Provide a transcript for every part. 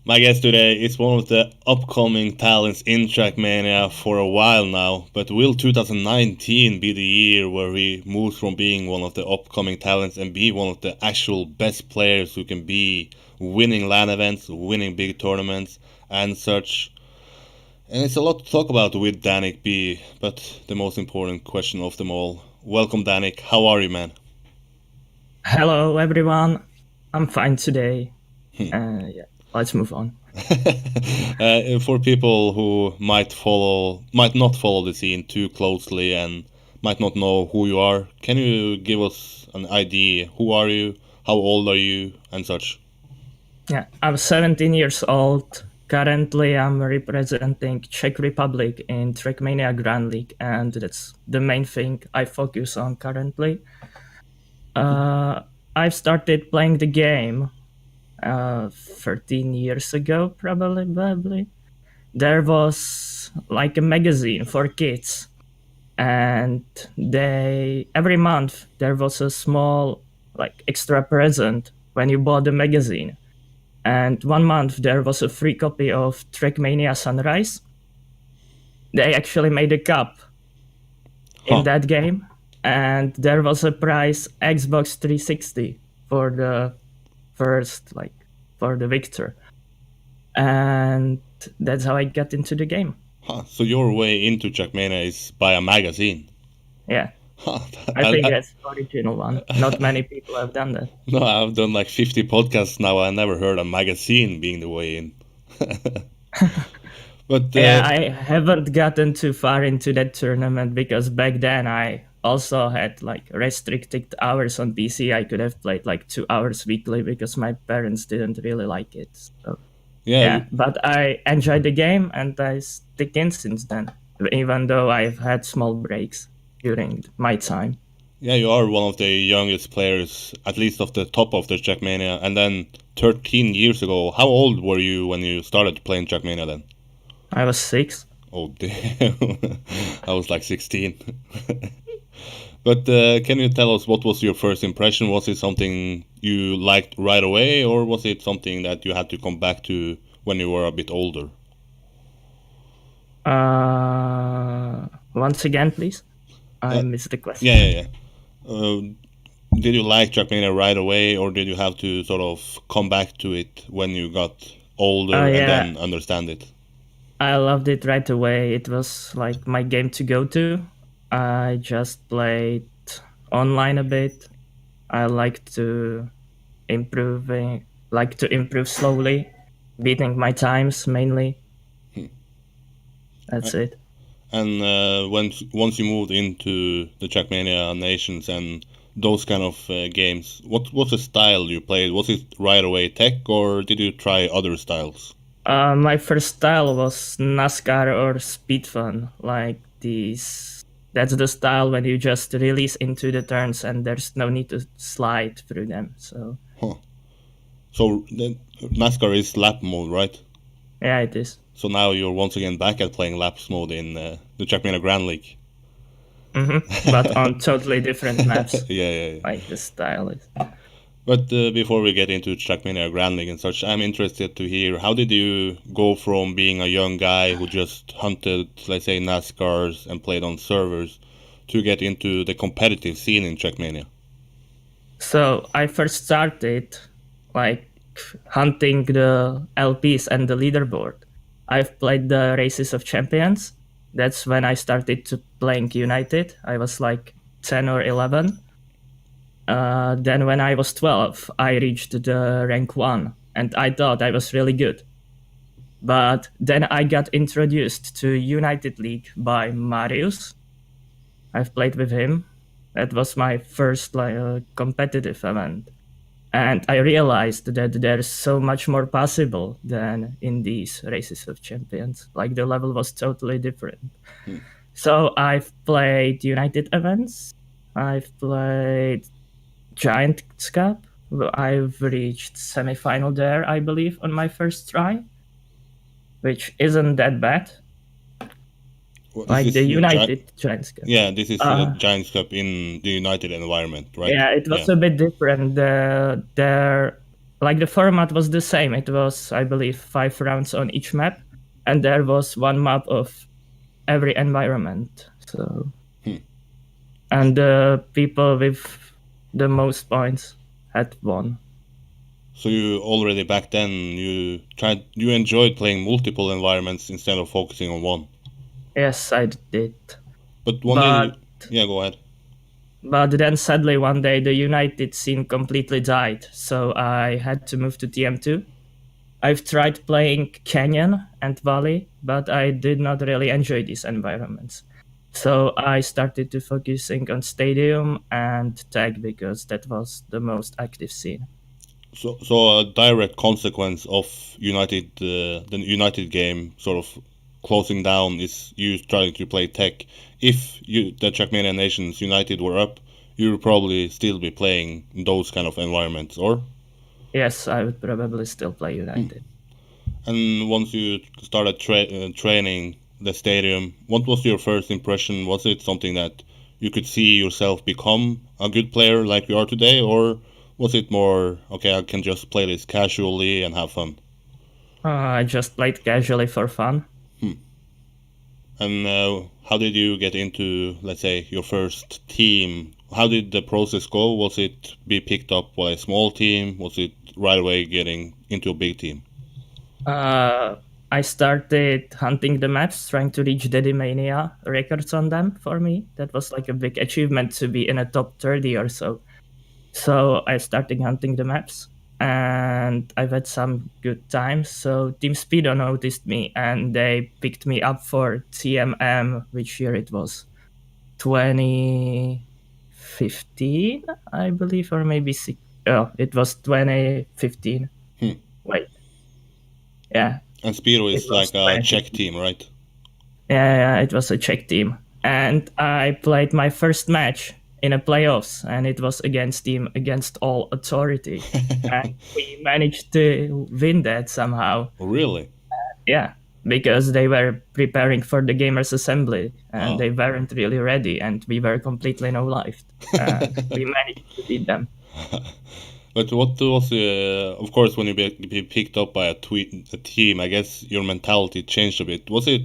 My guest today is one of the upcoming talents in TrackMania for a while now, but will 2019 be the year where he moves from being one of the upcoming talents and be one of the actual best players who can be winning LAN events, winning big tournaments, and such? And it's a lot to talk about with DanikB, but the most important question of them all. Welcome, Danik. How are you, man? Hello, everyone. I'm fine today. Yeah, let's move on. For people who might not follow the scene too closely and might not know who you are, can you give us an idea? Who are you? How old are you? And such. Yeah, I'm 17 years old. Currently, I'm representing Czech Republic in TrackMania Grand League, and that's the main thing I focus on currently. I've started playing the game 13 years ago, probably. There was like a magazine for kids, and they every month there was a small like extra present when you bought the magazine. And one month there was a free copy of TrackMania Sunrise. They actually made a cup in Huh. that game, and there was a prize Xbox 360 for the first, like, for the victor. And that's how I got into the game. Huh. So your way into Trackmania is by a magazine. Yeah, Huh. I think that's the original one. Not many people have done that. No, I've done like 50 podcasts now. I never heard a magazine being the way in. But Yeah, I haven't gotten too far into that tournament because back then I also had like restricted hours on PC. I could have played like 2 hours weekly because my parents didn't really like it. So yeah, yeah, but I enjoyed the game and I stick in since then, even though I've had small breaks during my time. yeah, you are one of the youngest players, at least of the top of the Trackmania. And then 13 years ago, how old were you when you started playing Trackmania then? I was 6. Oh, damn. I was like 16. But can you tell us what was your first impression? Was it something you liked right away, or was it something that you had to come back to when you were a bit older? Once again, please. I Uh, missed the yeah, question. yeah, yeah. Did you like Trackmania right away, or did you have to sort of come back to it when you got Oh older and yeah, then understand it? I loved it right away. It was like my game to go to. I just played online a bit. I like to improve slowly, beating my times mainly. Uh, That's it. And once you moved into the Trackmania Nations and those kind of games, what's the style you played? Was it right away tech, or did you try other styles? My first style was NASCAR or speed fun, like these. That's the style when you just release into the turns and there's no need to slide through them. So Huh. So then NASCAR is lap mode, right? yeah, it is. So now you're once again back at playing laps mode in the Trackmania Grand League. But on totally different maps, Yeah, yeah, yeah. like the style is. But before we get into TrackMania Grand League and such, I'm interested to hear how did you go from being a young guy who just hunted, let's say, NASCARs and played on servers to get into the competitive scene in TrackMania? So I first started like hunting the LPs and the leaderboard. I've played the Races of Champions. That's when I started to playing United. I was like 10 or 11. Then when I was 12, I reached the rank 1 and I thought I was really good. But then I got introduced to United League by Marius. I've played with him. That was my first competitive event. And I realized that there's so much more possible than in these Races of Champions. Like the level was totally different. Hmm. So I've played United events. I've played Giants Cup. I've reached semifinal there, I believe, on my first try, which isn't that bad. Well, is Like this the the United Giants Cup. yeah, this is the Uh, Giants Cup in the United environment, right? yeah, it Yeah. was a bit different. There, like the format was the same. It was, I believe, 5 rounds on each map, and there was one map of every environment. So, and the people with the most points had won. So you already back then you enjoyed playing multiple environments instead of focusing on one. Yes, I did. But one day, yeah, go ahead. But then sadly one day the United scene completely died, so I had to move to TM2. I've tried playing Canyon and Valley, but I did not really enjoy these environments. So I started to focusing on Stadium and Tag because that was the most active scene. So a direct consequence of the United game sort of closing down is you trying to play tech. If the TrackMania Nations United were up, you would probably still be playing those kind of environments, or? Yes, I would probably still play United. And once you started training the stadium, what was your first impression? Was it something that you could see yourself become a good player like you are today, or was it more, okay, I can just play this casually and have fun? I just played casually for fun. And how did you get into, let's say, your first team? How did the process go? Was it be picked up by a small team? Was it right away getting into a big team? I started hunting the maps, trying to reach DanikMania records on them for me. That was like a big achievement to be in a top 30 or so. So I started hunting the maps and I've had some good times. So Team Speedo noticed me and they picked me up for TMM, which year it was? 2015, I believe, or maybe it was 2015. Wait. Yeah. And Speedo It is was like a Czech team, right? Yeah, it was a Czech team. And I played my first match in a playoffs, and it was against Team Against All Authority. And we managed to win that somehow. Really? Yeah, because they were preparing for the Gamers Assembly, and Oh. they weren't really ready, and we were completely no-lived. We managed to beat them. But what was, of course, when you be picked up by a team, I guess your mentality changed a bit. Was it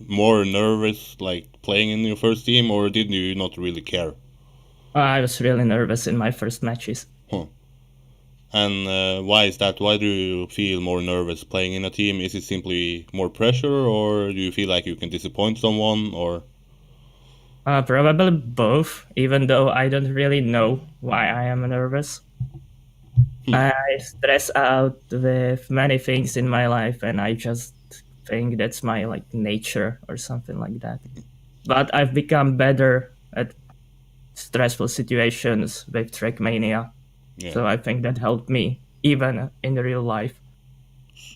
more nervous, like playing in your first team, or did you not really care? I was really nervous in my first matches. Huh. And why is that? Why do you feel more nervous playing in a team? Is it simply more pressure, or do you feel like you can disappoint someone, or? Probably both, even though I don't really know why I am nervous. I stress out with many things in my life, and I just think that's my like nature or something like that. But I've become better at stressful situations with TrackMania, Yeah. so I think that helped me even in the real life.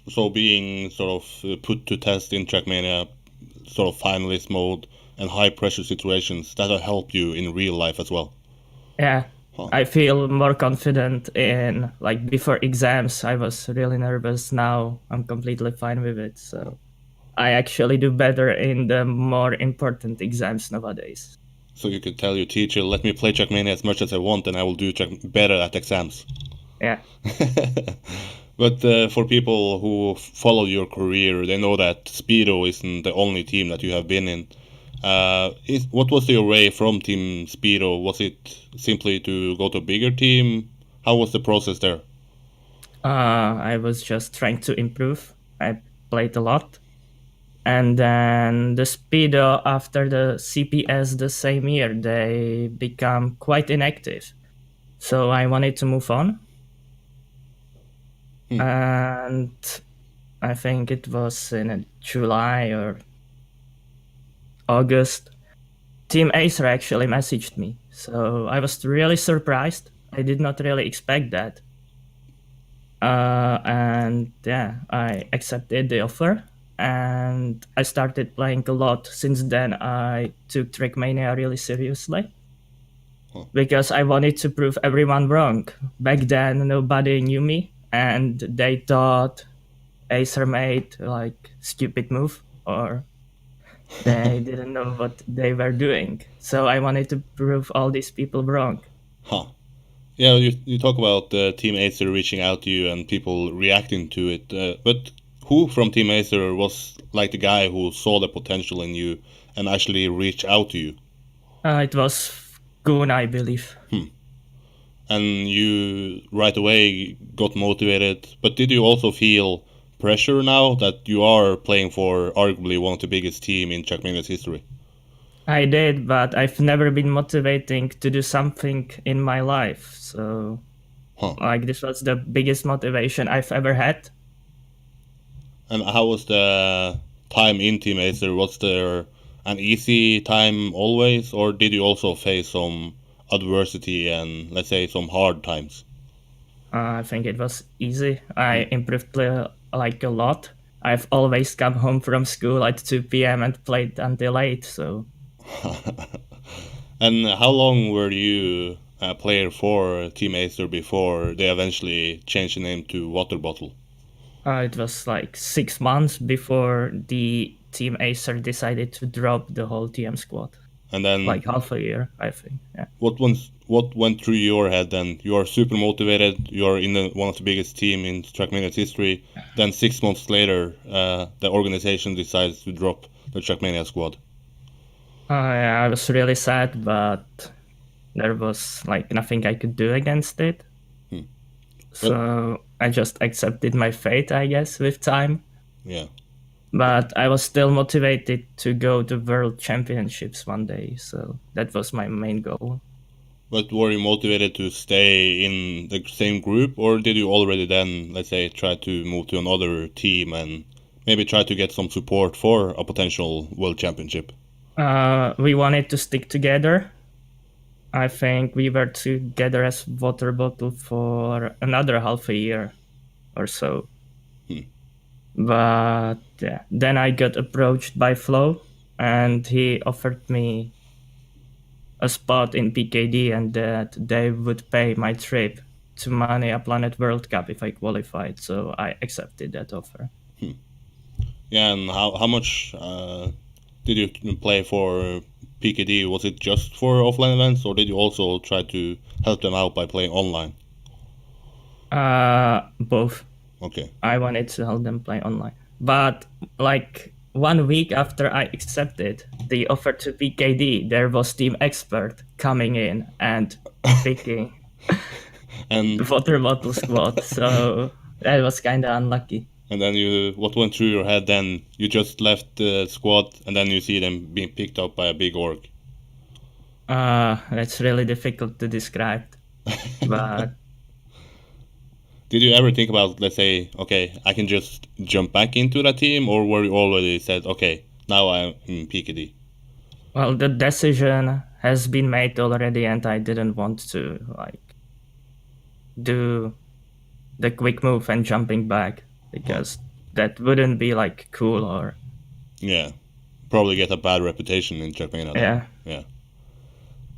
So being sort of put to test in TrackMania, sort of finalist mode and high pressure situations, that'll help you in real life as well. Yeah, I feel more confident in like before exams. I was really nervous. Now I'm completely fine with it. So I actually do better in the more important exams nowadays. So you could tell your teacher, let me play TrackMania as much as I want and I will do better at exams. Yeah. But for people who follow your career, they know that Speedo isn't the only team that you have been in. What was your way from Team Speedo? Was it simply to go to a bigger team? How was the process there? I was just trying to improve. I played a lot. And then the Speedo after the CPS the same year, they become quite inactive. So I wanted to move on. And I think it was in July or August. Team Acer actually messaged me. So I was really surprised. I did not really expect that. And yeah, I accepted the offer and I started playing a lot. Since then, I took TrackMania really seriously because I wanted to prove everyone wrong. Back then, nobody knew me and they thought Acer made like stupid move or they didn't know what they were doing. So I wanted to prove all these people wrong. Huh. Yeah, you talk about Team Acer reaching out to you and people reacting to it, but who from Team Acer was like the guy who saw the potential in you and actually reached out to you? It was Goon, I believe. And you right away got motivated, but did you also feel pressure now that you are playing for arguably one of the biggest team in TrackMania's history? I did, but I've never been motivating to do something in my life. So, Huh. like, this was the biggest motivation I've ever had. And how was the time in Team Acer? Was there an easy time always, or did you also face some adversity and, let's say, some hard times? I think it was easy. I improved like a lot. I've always come home from school at 2 p.m. and played until 8. So, And how long were you a player for Team Acer before they eventually changed the name to Water Bottle? it was like 6 months before the Team Acer decided to drop the whole TM squad. And then Like half a year, I think. Yeah. what went through your head then? You are super motivated. You're in one of the biggest team in TrackMania's history. Then 6 months later, the organization decides to drop the TrackMania squad. I was really sad, but there was like nothing I could do against it. So I just accepted my fate, I guess, with time. Yeah. But I was still motivated to go to World Championships one day. So that was my main goal. But were you motivated to stay in the same group, or did you already then, let's say, try to move to another team and maybe try to get some support for a potential world championship? We wanted to stick together. I think we were together as Water Bottle for another half a year or so. But yeah, then I got approached by Flo, and he offered me a spot in PKD and that they would pay my trip to Mania Planet World Cup if I qualified. So I accepted that offer. Yeah, and how much did you play for PKD? Was it just for offline events, or did you also try to help them out by playing online? Both. Okay. I wanted to help them play online. But like 1 week after I accepted the offer to PKD, there was Team Expert coming in and picking And the Water Bottle squad. So that was kind of unlucky. and then what went through your head then? You just left the squad, and then you see them being picked up by a big org. That's really difficult to describe. But did you ever think about, let's say, okay, I can just jump back into that team, or were you already said, okay, now I'm in PKD? well, the decision has been made already, and I didn't want to like do the quick move and jumping back because that wouldn't be like cool or Yeah, probably get a bad reputation in Japan. yeah. Yeah.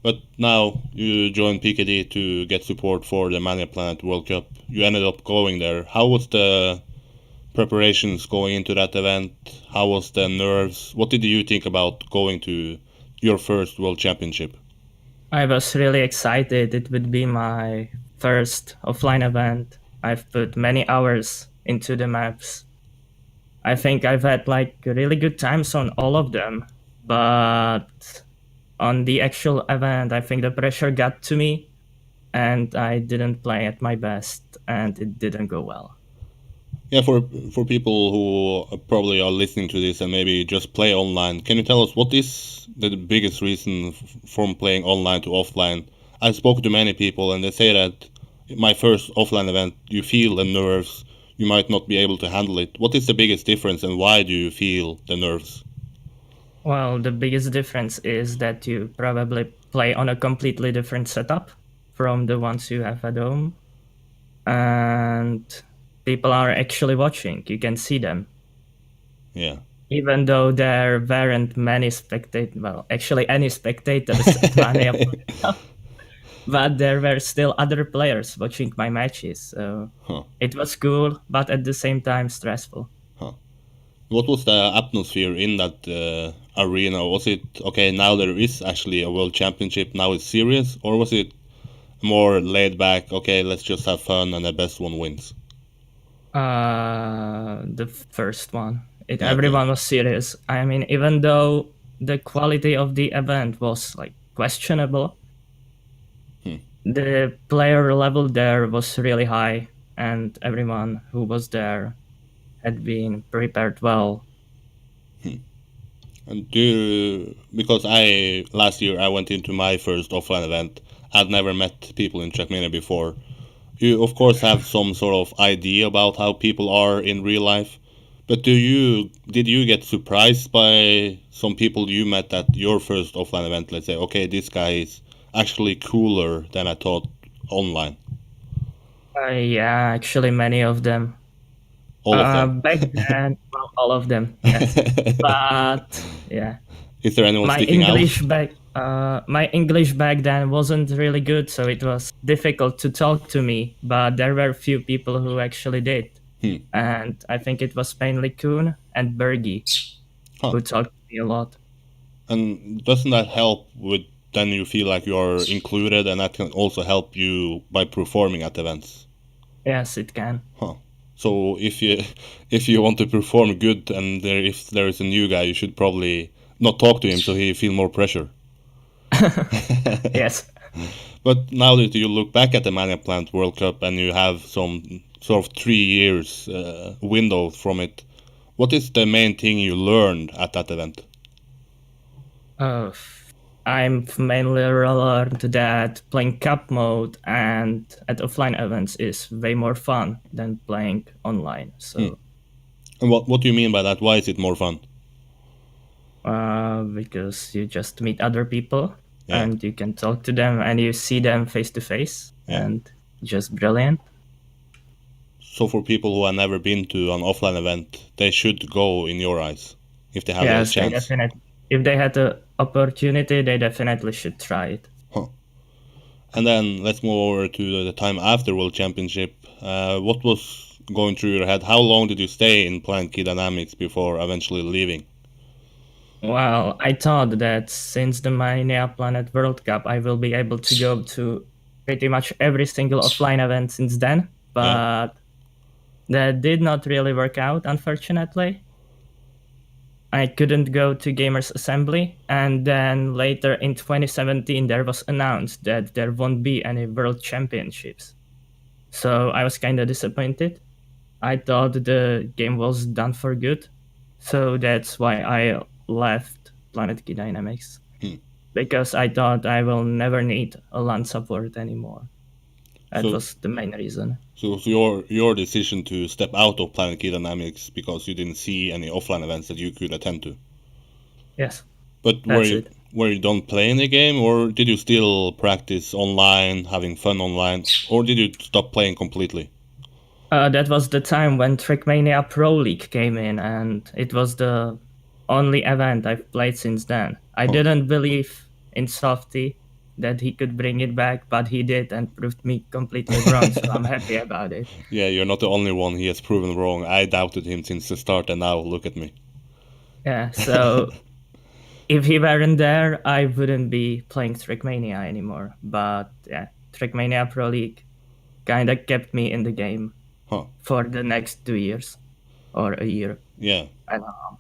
But now you joined PKD to get support for the Mania Planet World Cup. You ended up going there. How was the preparations going into that event? How was the nerves? What did you think about going to your first World Championship? I was really excited. It would be my first offline event. I've put many hours into the maps. I think I've had like really good times on all of them, but on the actual event, I think the pressure got to me and I didn't play at my best and it didn't go well. Yeah, for people who probably are listening to this and maybe just play online, can you tell us what is the biggest reason from playing online to offline? I spoke to many people and they say that my first offline event, you feel the nerves, you might not be able to handle it. What is the biggest difference and why do you feel the nerves? Well, the biggest difference is that you probably play on a completely different setup from the ones you have at home. And people are actually watching. You can see them. Yeah. Even though there weren't many spectators, well, actually any spectators at Mania, but there were still other players watching my matches. So it was cool, but at the same time stressful. What was the atmosphere in that arena? Was it, okay, now there is actually a world championship, now it's serious? Or was it More laid back, okay, let's just have fun and the best one wins. The first one. Okay. Everyone was serious. I mean, even though the quality of the event was like questionable, the player level there was really high, and everyone who was there had been prepared well. And because last year I went into my first offline event. I'd never met people in TrackMania before. You of course have some sort of idea about how people are in real life, but did you get surprised by some people you met at your first offline event? Let's say, okay, this guy is actually cooler than I thought online. Yeah, actually, many of them. All of them. Back then, well, all of them, yes. But yeah, Is there anyone my sticking English out? my English back then wasn't really good, so it was difficult to talk to me. But there were few people who actually did, and I think it was mainly Kuhn and Bergie who talked to me a lot. And doesn't that help with then you feel like you're included, and that can also help you by performing at events? Yes, it can. So if you want to perform good and if there is a new guy, you should probably not talk to him so he feel more pressure. Yes. But now that you look back at the Mania Plant World Cup and you have some sort of 3 years window from it, what is the main thing you learned at that event? I'm mainly learned that playing cup mode and at offline events is way more fun than playing online. So, and what do you mean by that? Why is it more fun? Because you just meet other people and you can talk to them and you see them face to face, and just brilliant. So for people who have never been to an offline event, they should go in your eyes if they have a chance. If they had the opportunity, they definitely should try it. And then let's move over to the time after World Championship. What was going through your head? How long did you stay in Planet Key Dynamics before eventually leaving? Well, I thought that since the Mania Planet World Cup, I will be able to go to pretty much every single offline event since then, but that did not really work out, unfortunately. I couldn't go to Gamers Assembly, and then later in 2017 there was announced that there won't be any World Championships. So I was kind of disappointed. I thought the game was done for good, so that's why I left Planet Key Dynamics. Because I thought I will never need a LAN support anymore. That was the main reason. So your decision to step out of Planet Key Dynamics because you didn't see any offline events that you could attend to? Yes. But were you done playing the game, or did you still practice online, having fun online, or did you stop playing completely? That was the time when TrackMania Pro League came in, and it was the only event I've played since then. I didn't believe in Softy that he could bring it back, but he did and proved me completely wrong, so I'm happy about it. Yeah, you're not the only one he has proven wrong. I doubted him since the start, and now look at me. Yeah, so if he weren't there, I wouldn't be playing TrackMania anymore. But yeah, TrackMania Pro League kind of kept me in the game for the next 2 years or a year. Yeah. I don't know.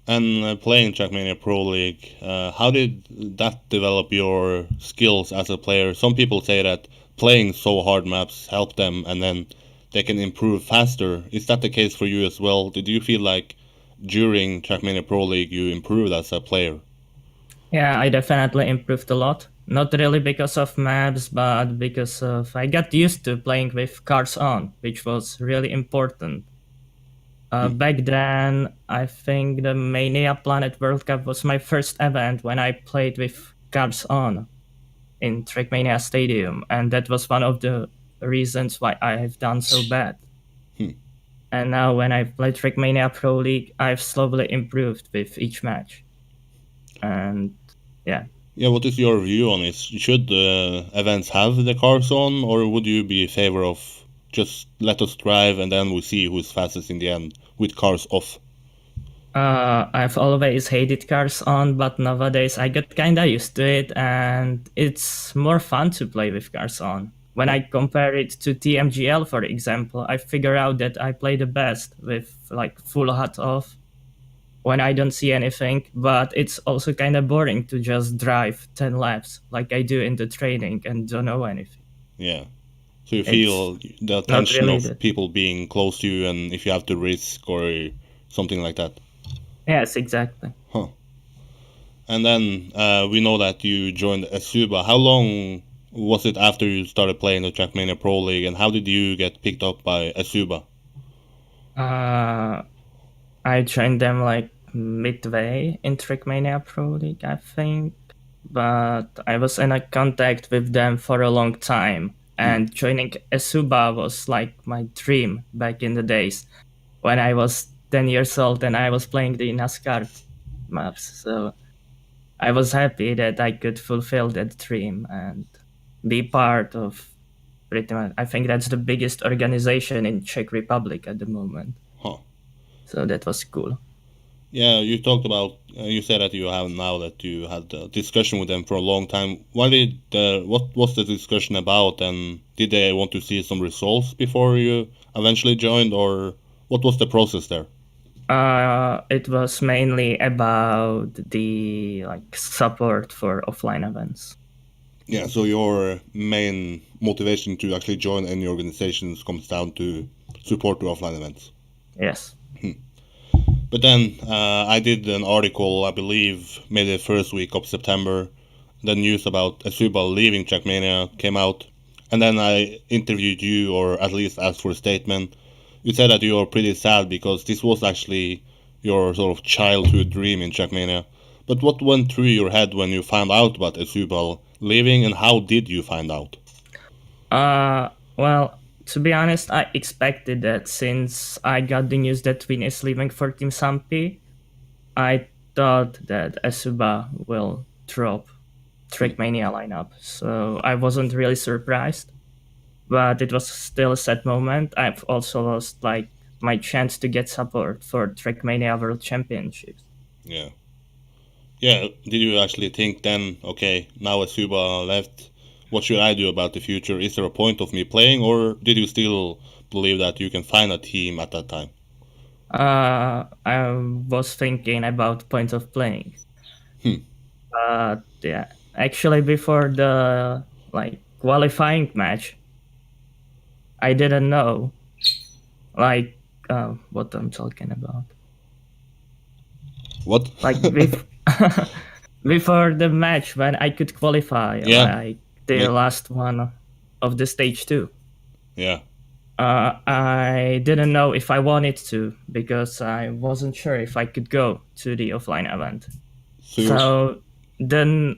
And playing TrackMania Pro League, how did that develop your skills as a player? Some people say that playing so hard maps help them and then they can improve faster. Is that the case for you as well? Did you feel like during TrackMania Pro League you improved as a player? Yeah, I definitely improved a lot. Not really because of maps, but because of I got used to playing with cars on, which was really important. Back then, I think the Mania Planet World Cup was my first event when I played with cars on in TrackMania Stadium, and that was one of the reasons why I have done so bad. And now when I play TrackMania Pro League, I've slowly improved with each match. And yeah. Yeah, what is your view on it? Should events have the cars on, or would you be in favor of just let us drive and then we see who's fastest in the end with cars off? I've always hated cars on, but nowadays I got kinda used to it, and it's more fun to play with cars on. When I compare it to TMGL, for example, I figure out that I play the best with like full HUD off when I don't see anything, but it's also kind of boring to just drive 10 laps like I do in the training and don't know anything. Yeah. So you It's feel the not attention really of that. people being close to you, and if you have to risk or something like that. Yes, exactly. Huh. And then we know that you joined eSuba. How long was it after you started playing the TrackMania Pro League, and how did you get picked up by eSuba? Uh, I joined them like midway in TrackMania Pro League, I think. But I was in a contact with them for a long time. And joining eSuba was like my dream back in the days when I was 10 years old and I was playing the NASCAR maps. So I was happy that I could fulfill that dream and be part of pretty much. I think that's the biggest organization in Czech Republic at the moment. Huh. So that was cool. Yeah, you talked about. You said that you have now that you had a discussion with them for a long time. Why did what was the discussion about, and did they want to see some results before you eventually joined, or what was the process there? It was mainly about the like support for offline events. Yeah, so your main motivation to actually join any organizations comes down to support to offline events. Yes. But then I did an article, I believe, maybe the first week of September. The news about eSuba leaving TrackMania came out, and then I interviewed you, or at least asked for a statement. You said that you were pretty sad because this was actually your sort of childhood dream in TrackMania. But what went through your head when you found out about eSuba leaving, and how did you find out? Well, to be honest, I expected that since I got the news that Twin is leaving for Team Sampi. I thought that eSuba will drop TrackMania lineup, so I wasn't really surprised. But it was still a sad moment. I've also lost like my chance to get support for TrackMania World Championships. Yeah. Yeah, did you actually think then, okay, now eSuba left, what should I do about the future? Is there a point of me playing, or did you still believe that you can find a team at that time? I was thinking about point of playing. Hmm. But yeah, actually before the like qualifying match, I didn't know like what I'm talking about. What? Like before the match when I could qualify, Yeah. like the last one of the stage 2. Yeah. I didn't know if I wanted to because I wasn't sure if I could go to the offline event. So you're. So the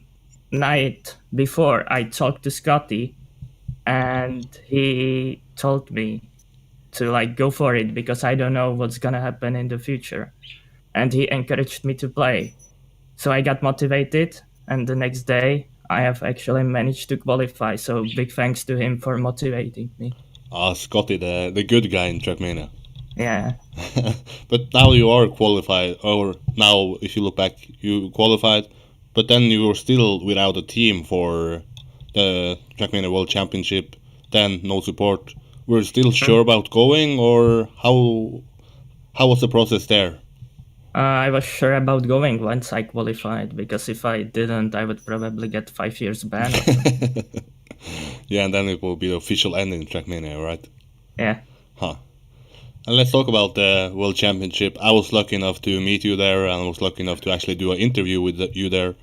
night before, I talked to Scotty, and he told me to like go for it because I don't know what's gonna happen in the future, and he encouraged me to play. So I got motivated, and the next day I have actually managed to qualify. So big thanks to him for motivating me. Scotty, the good guy in TrackMania. Yeah. But now you are qualified, or now if you look back, you qualified, but then you were still without a team for the TrackMania World Championship. Then no support. Were you still sure about going, or how was the process there? I was sure about going once I qualified because if I didn't, I would probably get 5 years ban or something. Yeah, and then it will be the official ending TrackMania, right? Yeah. Huh. And let's talk about the World Championship. I was lucky enough to meet you there, and I was lucky enough to actually do an interview with you there.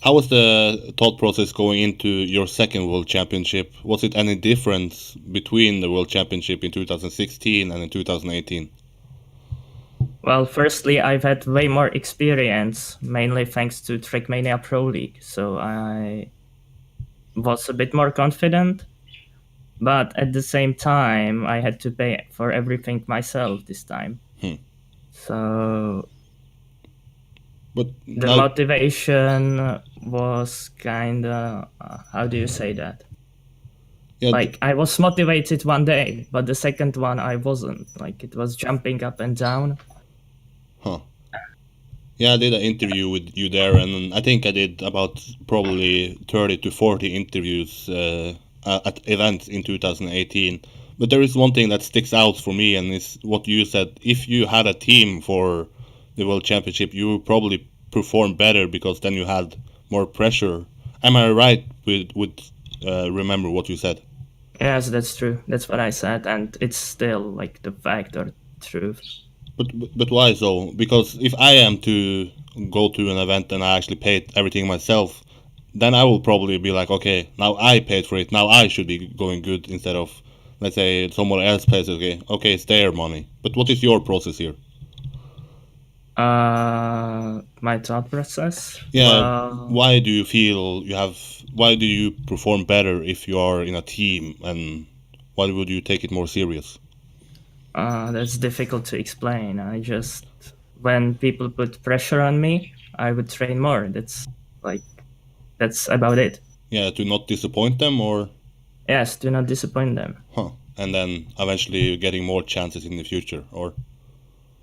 How was the thought process going into your second World Championship? Was it any difference between the World Championship in 2016 and in 2018? Well, firstly, I've had way more experience, mainly thanks to TrackMania Pro League, so I was a bit more confident. But at the same time, I had to pay for everything myself this time. So But the now, motivation was kind of, how do you say that? yeah, Like, I was motivated one day, but the second one I wasn't. Like, it was jumping up and down. huh. Yeah, I did an interview with you there, and I think I did about probably 30 to 40 interviews at events in 2018. But there is one thing that sticks out for me, and it's what you said. If you had a team for the World Championship, you would probably perform better because then you had more pressure. Am I right with remember what you said? Yes, that's true. That's what I said, and it's still like the fact or truth. But why so? Because if I am to go to an event and I actually paid everything myself, then I will probably be like, okay, now I paid for it. Now I should be going good instead of, let's say, someone else pays. Okay, it's their money. But what is your process here? My thought process. Yeah, Well, why do you feel you have? Why do you perform better if you are in a team, and why would you take it more serious? that's difficult to explain. I just when people put pressure on me, I would train more. Like that's about it. Yeah, to not disappoint them, or Yes, do not disappoint them. huh? And then eventually getting more chances in the future, or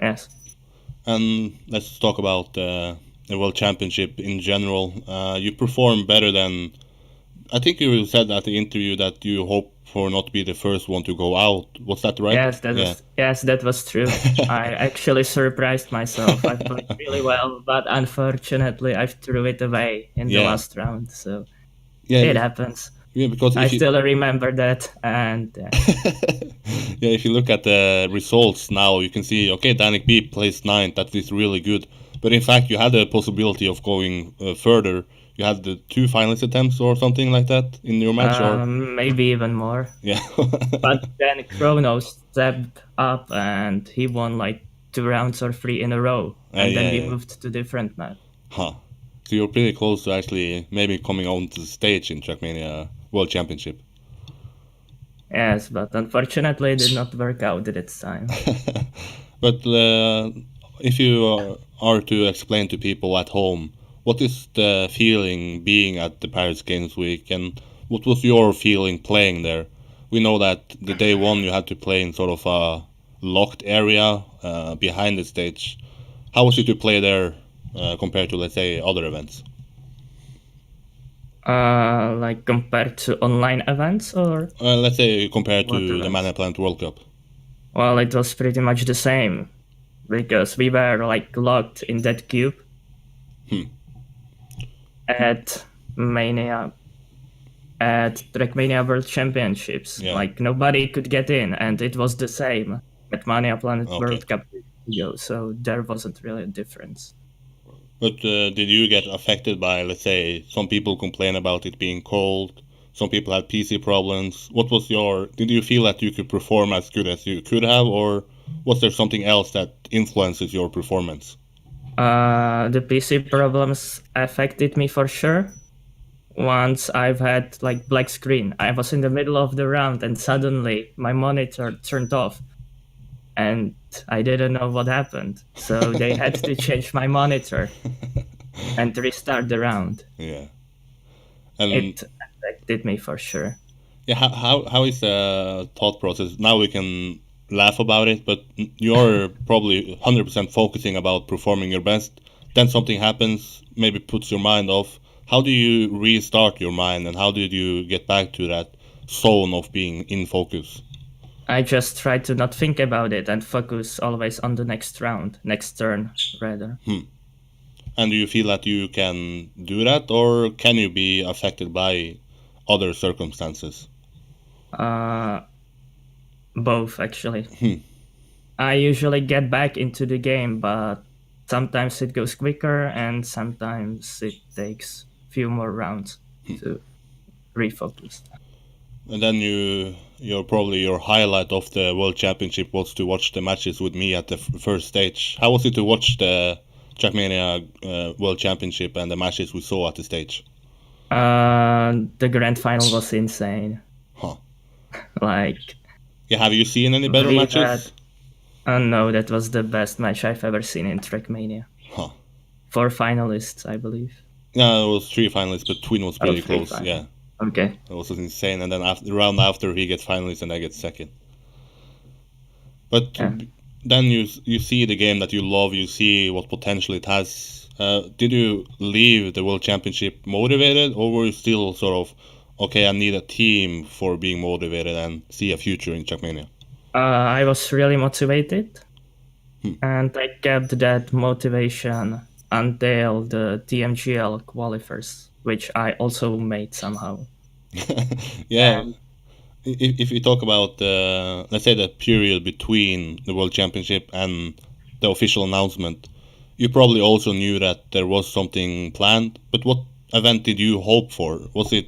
Yes. and let's talk about the World Championship in general. You perform better than I think you said at the interview that you hope for not to be the first one to go out. Was that right? Yeah. That was true. I actually surprised myself. I played really well, but unfortunately, I threw it away in the Yeah. last round. So Yeah. it happens. Yeah, because I if you still remember that, and yeah, if you look at the results now, you can see okay, DanikB placed ninth. That is really good. But in fact, you had the possibility of going further. You had the two finalist attempts or something like that in your match, or maybe even more. yeah. But then Kronos stepped up, and he won like 2 rounds or 3 in a row, and then Yeah, we yeah. moved to different map. Huh. So you're pretty close to actually maybe coming on to the stage in TrackMania World Championship. Yes, but unfortunately, it did not work out at its time. But if you are to explain to people at home, what is the feeling being at the Paris Games Week, and what was your feeling playing there? We know that the day one you had to play in sort of a locked area behind the stage. How was it to play there compared to, let's say, other events? Like compared to online events, or Let's say compared what to the events? Mana Plant World Cup. Well, it was pretty much the same because we were like locked in that cube at Mania at TrackMania World Championships. Yeah. Like nobody could get in, and it was the same at Mania Planet Okay. World Cup. So there wasn't really a difference. But did you get affected by, let's say, some people complain about it being cold, some people had PC problems. What was your? Did you feel that you could perform as good as you could have, or was there something else that influences your performance? The PC problems affected me for sure. Once I've had like black screen. I was in the middle of the round and suddenly my monitor turned off and I didn't know what happened. So they had to change my monitor and restart the round. Yeah. And It affected me for sure. yeah, how is the thought process? Now we can laugh about it, but you're probably 100% focusing about performing your best. Then something happens, maybe puts your mind off. How do you restart your mind, and how did you get back to that zone of being in focus? I just try to not think about it and focus always on the next round, next turn rather. And do you feel that you can do that, or can you be affected by other circumstances? Both actually. I usually get back into the game, but sometimes it goes quicker and sometimes it takes few more rounds to refocus. And then your probably your highlight of the World Championship was to watch the matches with me at the first stage. How was it to watch the TrackMania World Championship and the matches we saw at the stage? The grand final was insane. Huh. Like, Yeah, have you seen any better we matches? no, that was the best match I've ever seen in TrackMania. Huh. 4 finalists, I believe. Yeah, it was 3 finalists, but Twin was pretty 3 close. finalists. Yeah, Okay. it was insane. And then after the round after, he gets finalists and I get second. But Yeah. then you see the game that you love, you see what potential it has. Did you leave the World Championship motivated, or were you still sort of, okay, I need a team for being motivated and see a future in TrackMania? I was really motivated, and I kept that motivation until the TMGL qualifiers, which I also made somehow. Yeah, And if we talk about let's say the period between the World Championship and the official announcement, you probably also knew that there was something planned. But what event did you hope for? Was it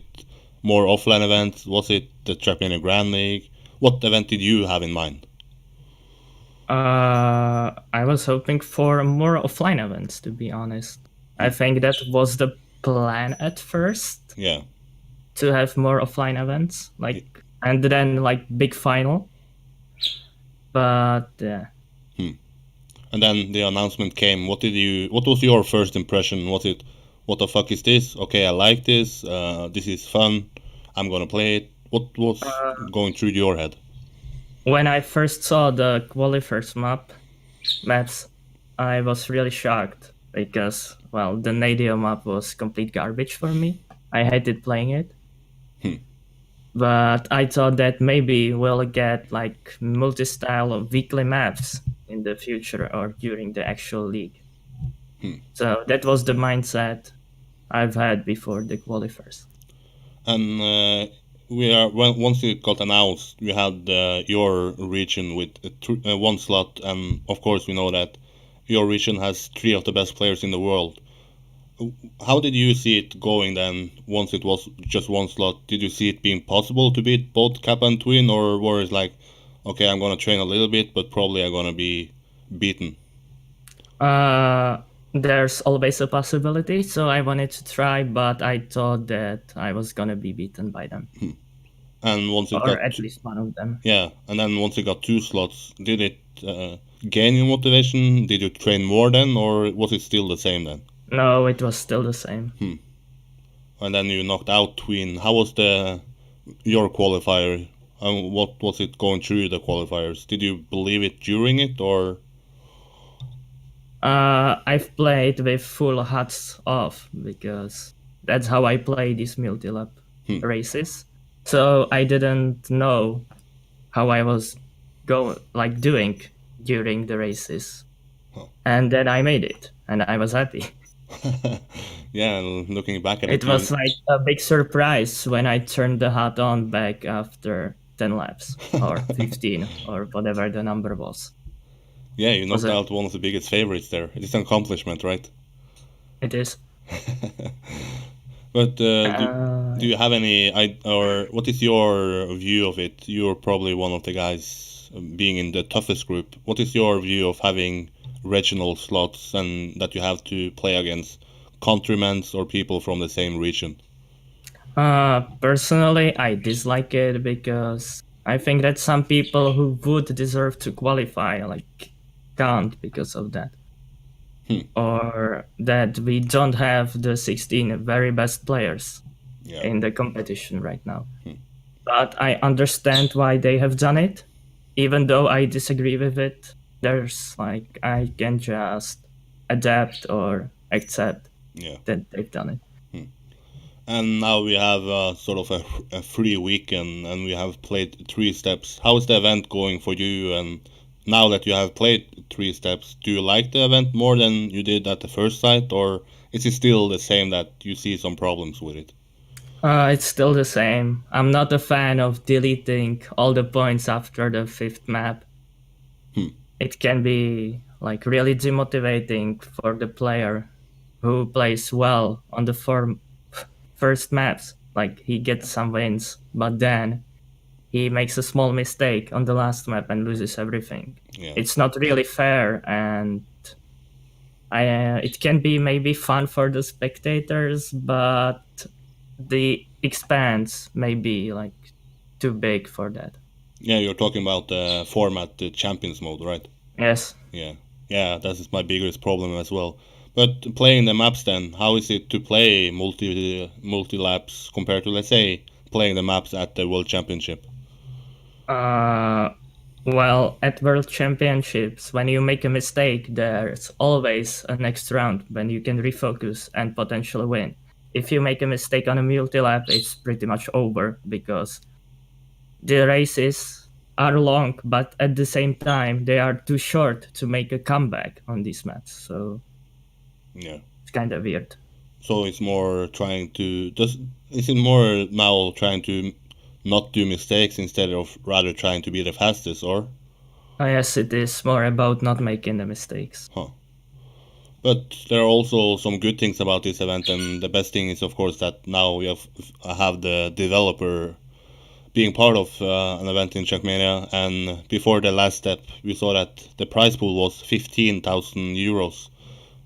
more offline events? Was it the TrackMania Grand League? What event did you have in mind? I was hoping for more offline events, to be honest. I think that was the plan at first, Yeah. to have more offline events, like, and then like big final. But And then the announcement came. What was your first impression? Was it, what the fuck is this? Okay, I like this. This is fun. I'm gonna play it. What was going through your head? when I first saw the qualifiers maps, I was really shocked because, well, the Nadio map was complete garbage for me. I hated playing it. But I thought that maybe we'll get like multi-style of weekly maps in the future or during the actual league. So that was the mindset I've had before the qualifiers. And once it got announced, we had your region with one slot, and of course we know that your region has three of the best players in the world. How did you see it going then? Once it was just one slot, did you see it being possible to beat both Kappa and Twin, or were it like, okay, I'm gonna train a little bit, but probably I'm gonna be beaten? There's always a possibility, so I wanted to try, but I thought that I was gonna be beaten by them, And once it or got at least one of them. yeah, and then once you got two slots, did it gain your motivation? Did you train more then, or was it still the same then? No, it was still the same. And then you knocked out Twin. How was your qualifier? And what was it going through the qualifiers? Did you believe it during it, or? I've played with full hats off because that's how I play these multi-lap races. So I didn't know how I was doing during the races. And then I made it and I was happy. Yeah, looking back at It was like a big surprise when I turned the hat on back after 10 laps or 15 or whatever the number was. Yeah, you knocked Was it? out one of the biggest favorites there. It is an accomplishment, right? It is. But do you have any, or what is your view of it? You're probably one of the guys being in the toughest group. What is your view of having regional slots and that you have to play against countrymen or people from the same region? Personally, I dislike it because I think that some people who would deserve to qualify can't because of that. Or that we don't have the 16 very best players in the competition right now. But I understand why they have done it, even though I disagree with it. There's I can just adapt or accept that they've done it. And now we have sort of a free weekend, and we have played three steps. How is the event going for you? And now that you have played three steps, do you like the event more than you did at the first sight, or is it still the same that you see some problems with it? It's still the same. I'm not a fan of deleting all the points after the fifth map. It can be really demotivating for the player who plays well on the first maps. Like he gets some wins, but then he makes a small mistake on the last map and loses everything. Yeah. It's not really fair, and it can be maybe fun for the spectators, but the expanse may be too big for that. Yeah, you're talking about the format, the champions mode, right? Yes. Yeah, that is my biggest problem as well. But playing the maps then, how is it to play multi laps compared to, let's say, playing the maps at the World Championship? Well, at World Championships, when you make a mistake, there's always a next round when you can refocus and potentially win. If you make a mistake on a multi-lap, it's pretty much over because the races are long, but at the same time, they are too short to make a comeback on these maps. So Yeah. it's kind of weird. So it's more trying to is it more now trying to not do mistakes instead of rather trying to be the fastest, or? Yes, it is more about not making the mistakes. Huh. But there are also some good things about this event, and the best thing is, of course, that now we have the developer being part of an event in TrackMania. And before the last step, we saw that the prize pool was 15,000 euros.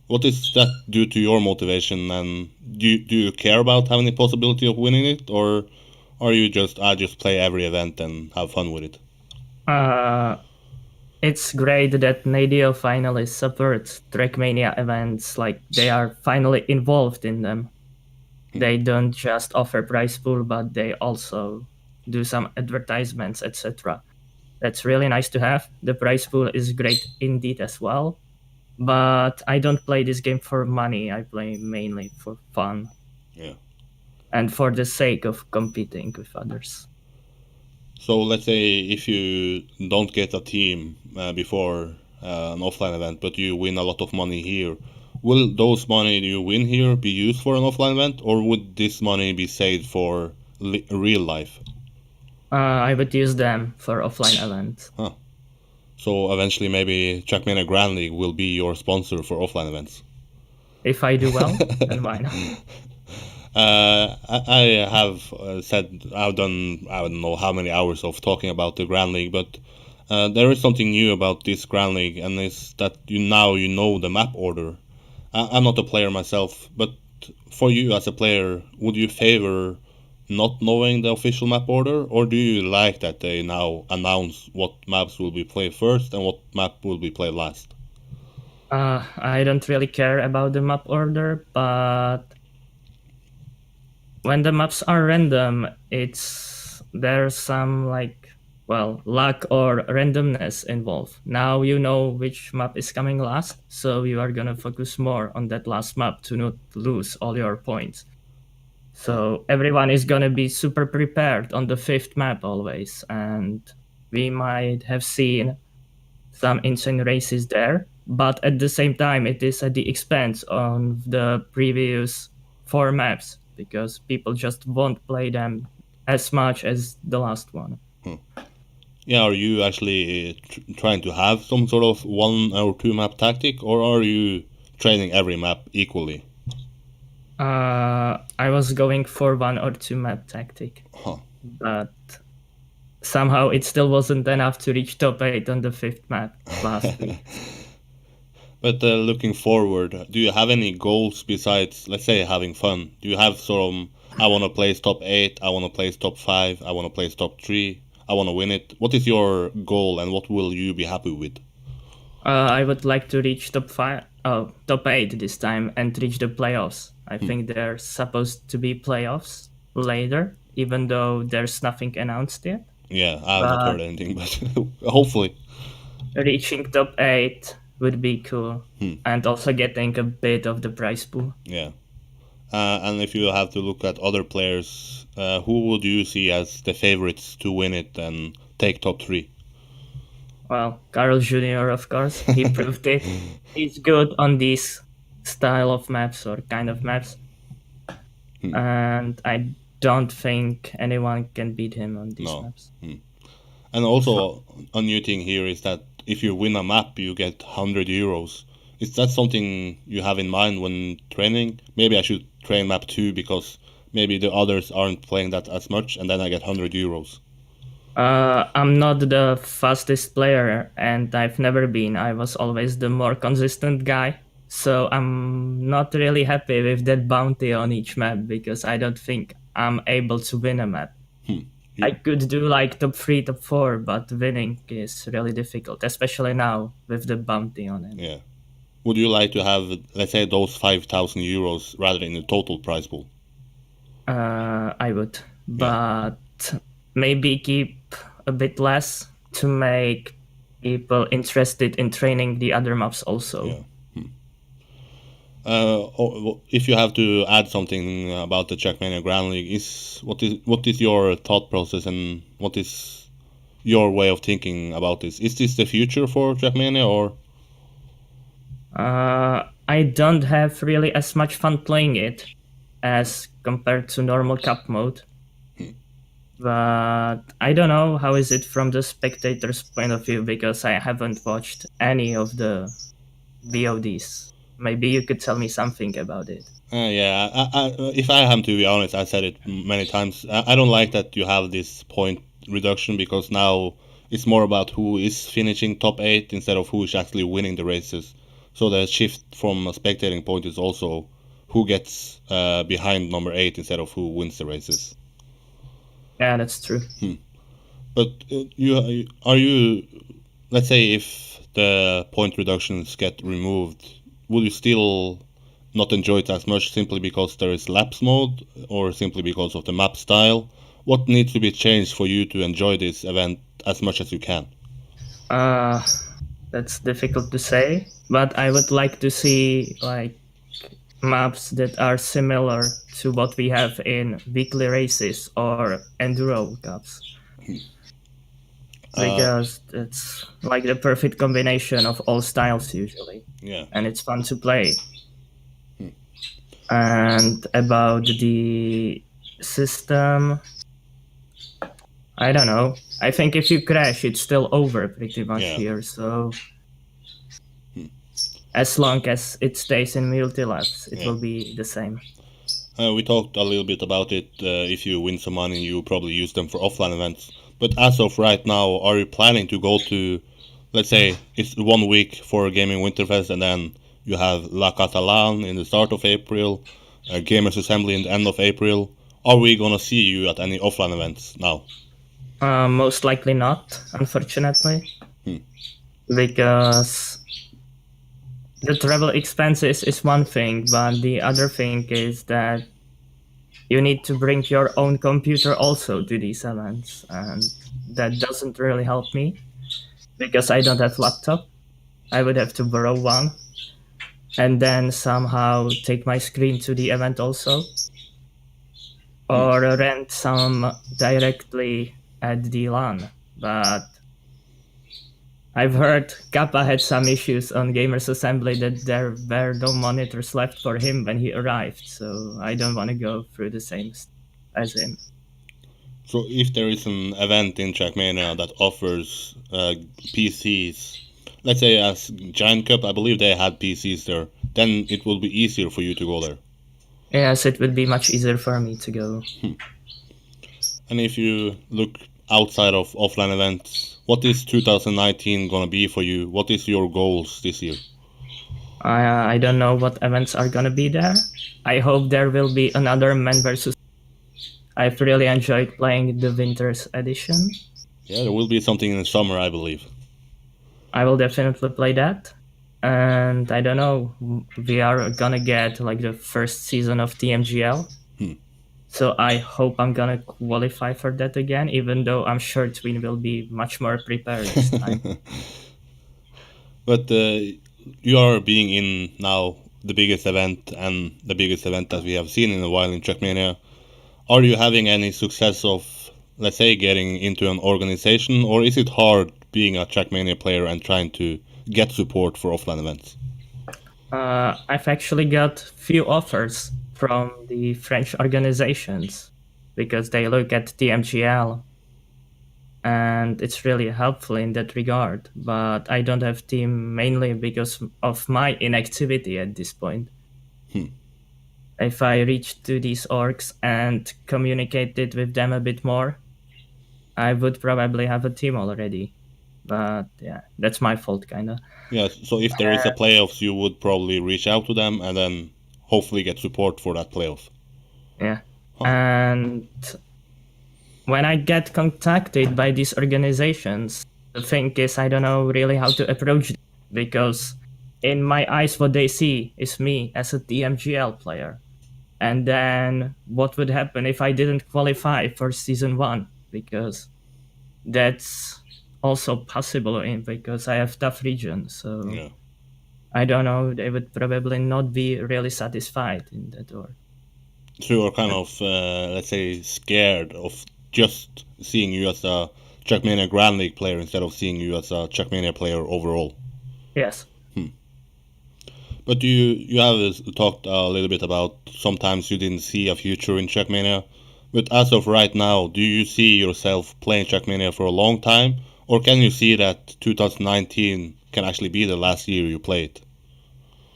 What does that do to your motivation, and do you care about having the possibility of winning it, or are you just I just play every event and have fun with it? It's great that Nadio finally supports TrackMania events, like they are finally involved in them. They don't just offer prize pool, but they also do some advertisements, etc. That's really nice to have. The prize pool is great indeed as well. But I don't play this game for money. I play mainly for fun Yeah. and for the sake of competing with others. So let's say if you don't get a team before an offline event, but you win a lot of money here, will those money you win here be used for an offline event, or would this money be saved for real life? I would use them for offline events. Huh. So eventually, maybe TrackMania Grand League will be your sponsor for offline events. If I do well, then why not? I have said I've done I don't know how many hours of talking about the Grand League, but there is something new about this Grand League, and it's that you know the map order. I'm not a player myself, but for you as a player, would you favor not knowing the official map order, or do you like that they now announce what maps will be played first and what map will be played last? I don't really care about the map order, but when the maps are random, there's some luck or randomness involved. Now you know which map is coming last, so you are gonna focus more on that last map to not lose all your points. So everyone is gonna be super prepared on the fifth map always, and we might have seen some insane races there, but at the same time, it is at the expense of the previous four maps because people just won't play them as much as the last one. Yeah, are you actually trying to have some sort of one or two map tactic, or are you training every map equally? I was going for one or two map tactic, but somehow it still wasn't enough to reach top 8 on the fifth map last week. But looking forward, do you have any goals besides, let's say, having fun? Do you have some, I want to place top 8, I want to place top 5, I want to place top 3, I want to win it? What is your goal and what will you be happy with? I would like to reach top 8 this time and reach the playoffs. I think there's supposed to be playoffs later, even though there's nothing announced yet. Yeah, I have not heard anything, but hopefully. Reaching top 8 would be cool, and also getting a bit of the prize pool. Yeah. And if you have to look at other players, who would you see as the favorites to win it and take top 3? Well, Carl Jr., of course. He proved it. He's good on these style of maps or kind of maps. And I don't think anyone can beat him on these maps. And also, a new thing here is that if you win a map, you get 100 euros. Is that something you have in mind when training? Maybe I should train map 2 because maybe the others aren't playing that as much, and then I get 100 euros. I'm not the fastest player, and I've never been. I was always the more consistent guy. So I'm not really happy with that bounty on each map because I don't think I'm able to win a map. I could do like top 3, top 4, but winning is really difficult, especially now with the bounty on it. Yeah. Would you like to have, let's say, those 5,000 euros rather in the total prize pool? I would, but maybe keep a bit less to make people interested in training the other maps also. Yeah. If you have to add something about the TrackMania Grand League, what is your thought process and what is your way of thinking about this? Is this the future for TrackMania or? I don't have really as much fun playing it as compared to normal cup mode. But I don't know how is it from the spectator's point of view, because I haven't watched any of the VODs. Maybe you could tell me something about it. Yeah, if I have to be honest, I said it many times. I don't like that you have this point reduction because now it's more about who is finishing top 8 instead of who is actually winning the races. So the shift from a spectating point is also who gets behind number 8 instead of who wins the races. Yeah, that's true. But let's say if the point reductions get removed, will you still not enjoy it as much simply because there is lapse mode or simply because of the map style? What needs to be changed for you to enjoy this event as much as you can? That's difficult to say, but I would like to see like maps that are similar to what we have in weekly races or enduro cups, because it's like the perfect combination of all styles usually. Yeah. And it's fun to play. And about the system, I don't know. I think if you crash, it's still over pretty much here. So as long as it stays in multi-laps, it will be the same. We talked a little bit about it. If you win some money, you probably use them for offline events. But as of right now, are you planning to go to, let's say, it's 1 week for Gaming Winterfest, and then you have La Catalan in the start of April, Gamers Assembly in the end of April. Are we gonna see you at any offline events now? Most likely not, unfortunately, because the travel expenses is one thing, but the other thing is that you need to bring your own computer also to these events, and that doesn't really help me because I don't have laptop. I would have to borrow one and then somehow take my screen to the event also, or rent some directly at the LAN. But I've heard Kappa had some issues on Gamers Assembly that there were no monitors left for him when he arrived, so I don't want to go through the same as him. So if there is an event in TrackMania that offers PCs, let's say as Giant Cup, I believe they had PCs there, then it will be easier for you to go there. Yes, it would be much easier for me to go. And if you look outside of offline events, what is 2019 gonna be for you? What is your goals this year? I don't know what events are gonna be there. I hope there will be another men versus. I've really enjoyed playing the Winters edition. Yeah, there will be something in the summer, I believe. I will definitely play that. And I don't know, we are gonna get like the first season of TMGL. So I hope I'm gonna qualify for that again, even though I'm sure Twin will be much more prepared this time. But you are being in now the biggest event and the biggest event that we have seen in a while in TrackMania. Are you having any success of, let's say, getting into an organization, or is it hard being a TrackMania player and trying to get support for offline events? I've actually got few offers from the French organizations because they look at TMGL and it's really helpful in that regard. But I don't have team mainly because of my inactivity at this point. If I reached to these orgs and communicated with them a bit more, I would probably have a team already. But yeah, that's my fault, kinda. Yeah, so if there is a playoffs, you would probably reach out to them and then hopefully get support for that playoff. Yeah. And when I get contacted by these organizations, the thing is I don't know really how to approach them, because in my eyes what they see is me as a TMGL player. And then what would happen if I didn't qualify for season 1? Because that's also possible in because I have tough region. So Yeah. I don't know. They would probably not be really satisfied in that or. So you're kind of, let's say, scared of just seeing you as a TrackMania Grand League player instead of seeing you as a TrackMania player overall. Yes. But you have talked a little bit about sometimes you didn't see a future in TrackMania. But as of right now, do you see yourself playing TrackMania for a long time, or can you see that 2019 can actually be the last year you play it?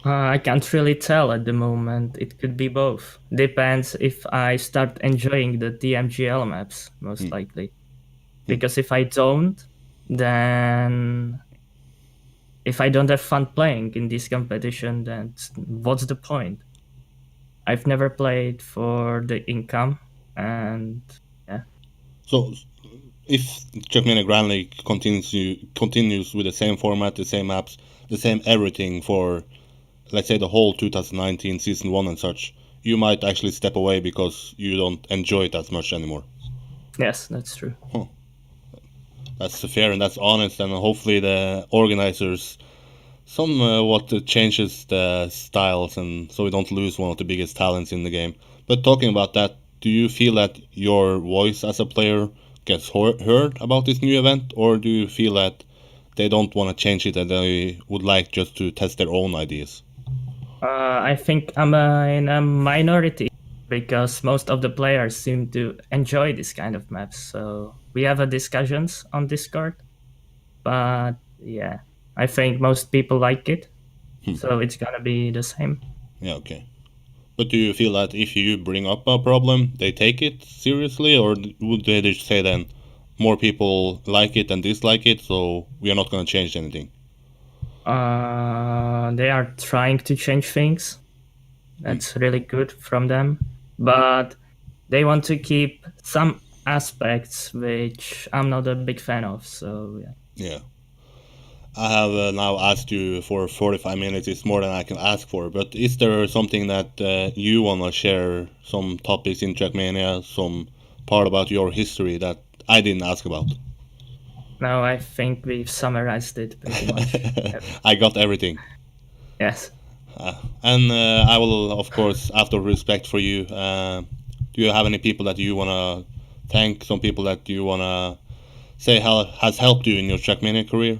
I can't really tell at the moment. It could be both. Depends if I start enjoying the TMGL maps, most likely. Because if I don't, then if I don't have fun playing in this competition, then what's the point? I've never played for the income, and yeah. So if TrackMania Grand League continues with the same format, the same maps, the same everything for, let's say, the whole 2019 season one and such, you might actually step away because you don't enjoy it as much anymore. Yes, that's true. That's fair and that's honest, and hopefully the organizers somewhat changes the styles, and so we don't lose one of the biggest talents in the game. But talking about that, do you feel that your voice as a player gets heard about this new event, or do you feel that they don't want to change it and they would like just to test their own ideas? I think I'm in a minority because most of the players seem to enjoy this kind of maps. So we have a discussions on Discord, but yeah, I think most people like it. So it's gonna be the same. Yeah, okay. But do you feel that if you bring up a problem, they take it seriously, or would they just say then more people like it than dislike it, so we are not going to change anything? They are trying to change things. That's really good from them, but they want to keep some aspects which I'm not a big fan of. So yeah. Yeah. I have now asked you for 45 minutes. It's more than I can ask for. But is there something that you want to share, some topics in Trackmania, some part about your history that I didn't ask about? No, I think we've summarized it pretty much. I got everything. Yes. And I will, of course, after respect for you, do you have any people that you want to thank? Some people that you want to say how has helped you in your Trackmania career?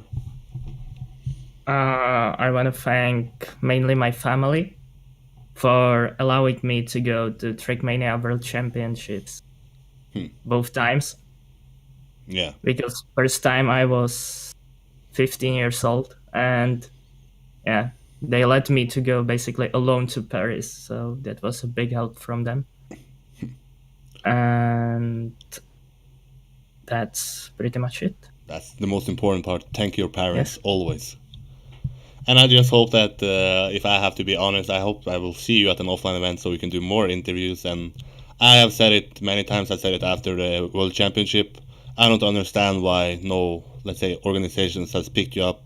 I want to thank mainly my family for allowing me to go to TrackMania World Championships both times. Yeah. Because first time I was 15 years old, and yeah, they let me to go basically alone to Paris. So that was a big help from them. And that's pretty much it. That's the most important part. Thank your parents Yes. always. And I just hope that if I have to be honest, I hope I will see you at an offline event so we can do more interviews. And I have said it many times. I said it after the World Championship. I don't understand why no, let's say, organizations has picked you up.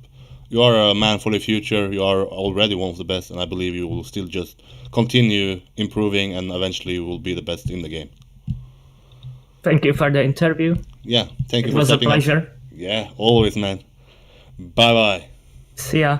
You are a man for the future. You are already one of the best, and I believe you will still just continue improving, and eventually you will be the best in the game. Thank you for the interview. Yeah, thank you It for was a stepping up. pleasure. Yeah, always, man. Bye bye. See ya.